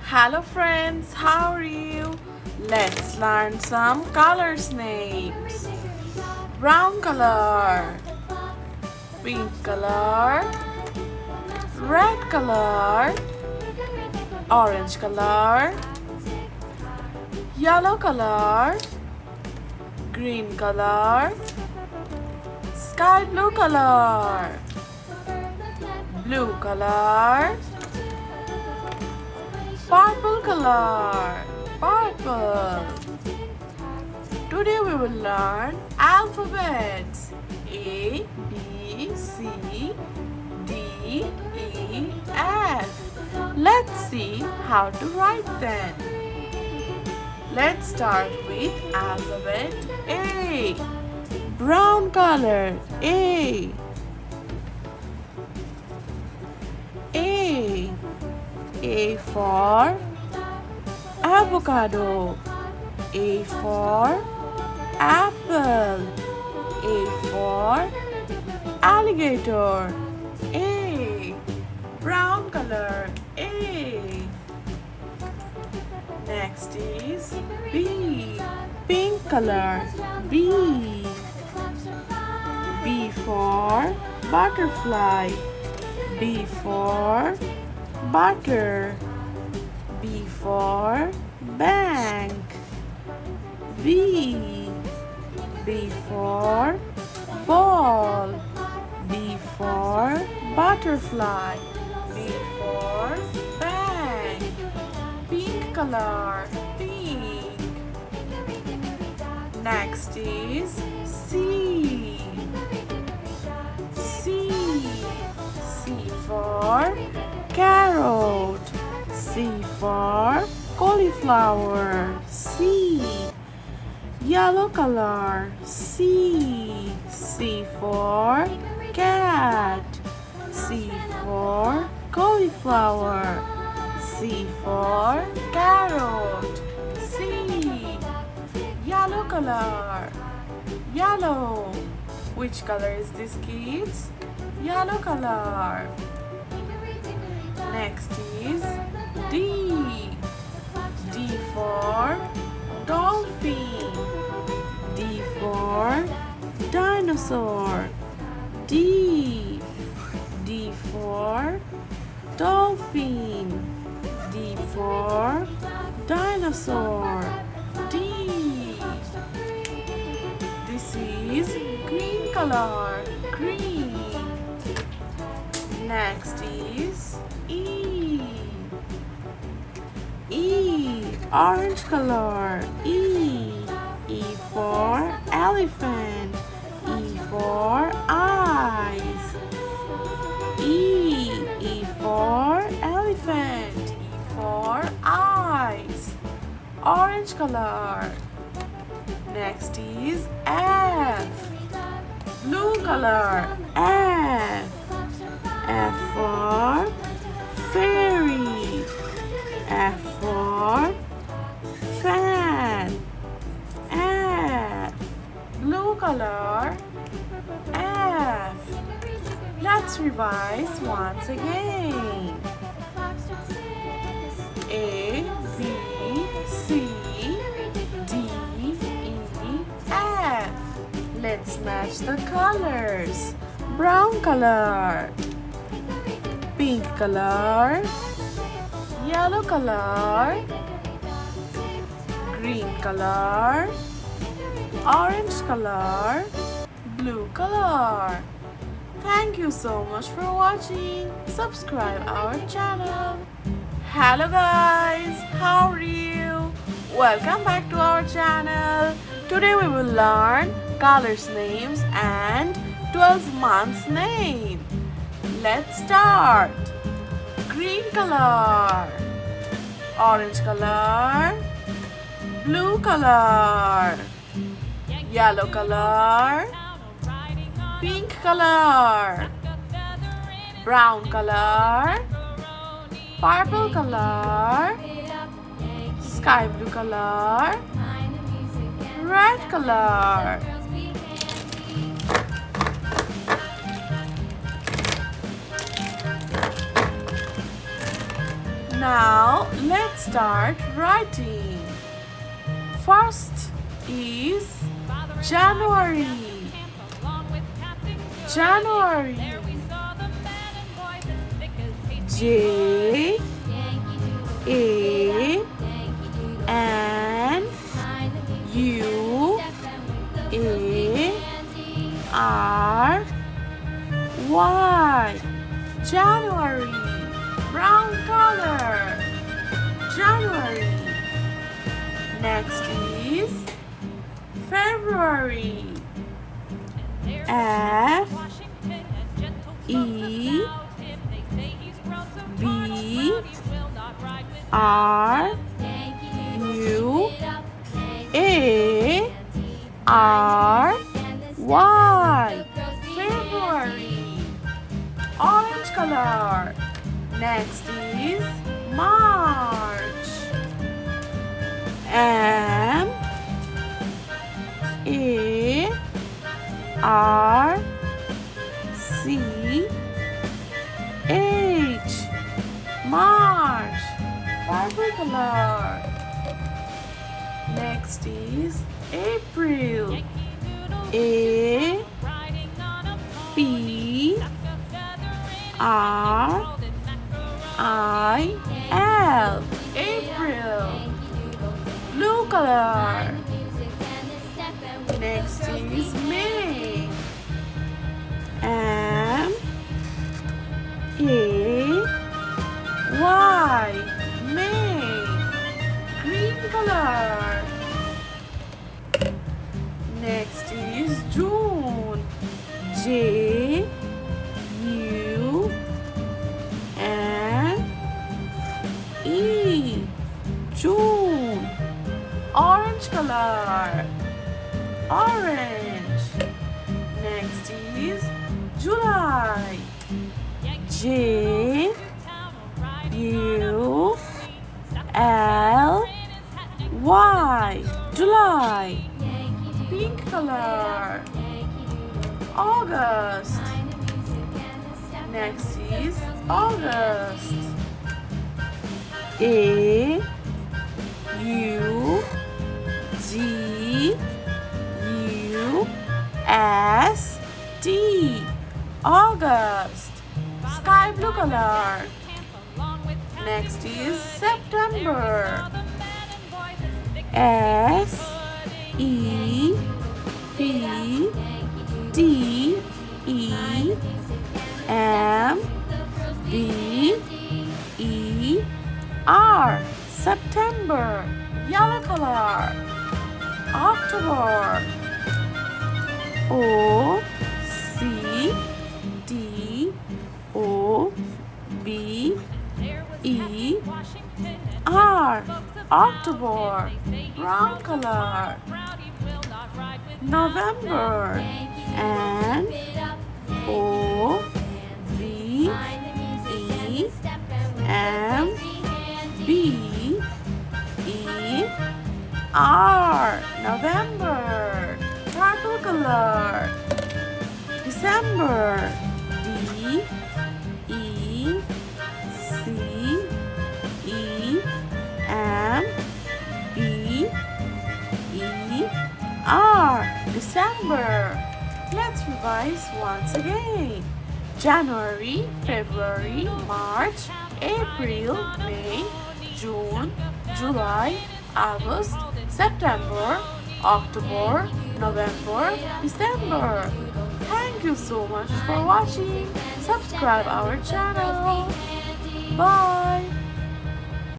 Hello friends, how are you? Let's learn some colors names. Brown color, pink color, red color, orange color, yellow color, green color, sky blue color, blue color, purple color, purple. Today we will learn alphabets A, B, C, D, E, F. Let's see how to write them. Let's start with alphabet A. Brown color A. A. A for avocado. A for apple. A for alligator. A. Brown color A. Next is B. Pink color B. B for butterfly. B for butter. B for bank. B. B for ball. B for butterfly. B for bank. Pink color pink. Next is C. C. C for carrot. C for cauliflower. C. Yellow color C. C for cat. C for cauliflower. C for carrot. C. Yellow color yellow. Which color is this, kids? Yellow color. Next is D. D for dolphin. D for dinosaur. D. D for dolphin. D for dinosaur. D. This is green color. Green. Next is E. E. Orange color E. E for elephant. E for eyes. E. E for elephant. E for eyes. Orange color. Next is F. Blue color F. F for fairy. F for fan. F. Blue color F. Let's revise once again. A, B, C, D, E, F. Let's match the colors. Brown color, pink color, yellow color, green color, orange color, blue color. Thank you so much for watching. Subscribe our channel. Hello guys, how are you? Welcome back to our channel. Today we will learn colors names and 12 months name. Let's start. Green color, orange color, blue color, yellow color, pink color, brown color, purple color, sky blue color, red color. Now let's start writing. First is January. January. J A N U A R Y. January. Brown color. January. Next is February. F E B R U A R Y. February. Orange color. Next is March. M A R C H. March. Purple color. Next is April. A P R I L. April. Blue color. Next is May. M A Y. May. Green color. Next is June. J U N E. June. Orange color. Orange. Next is July. J U L Y. July. Pink color. August. Next is August. A U G U S T. August. Sky blue color. Next is September. S E P D E M B E R. September. Yellow color. October. O C D O B E R. October. Brown color. November. N O V E M B E R. November. Purple color. December. D E C E M B E R. December. Let's revise once again. January, February, March, April, May, June, July, August, September, October, November, December. Thank you so much for watching. Subscribe our channel. Bye.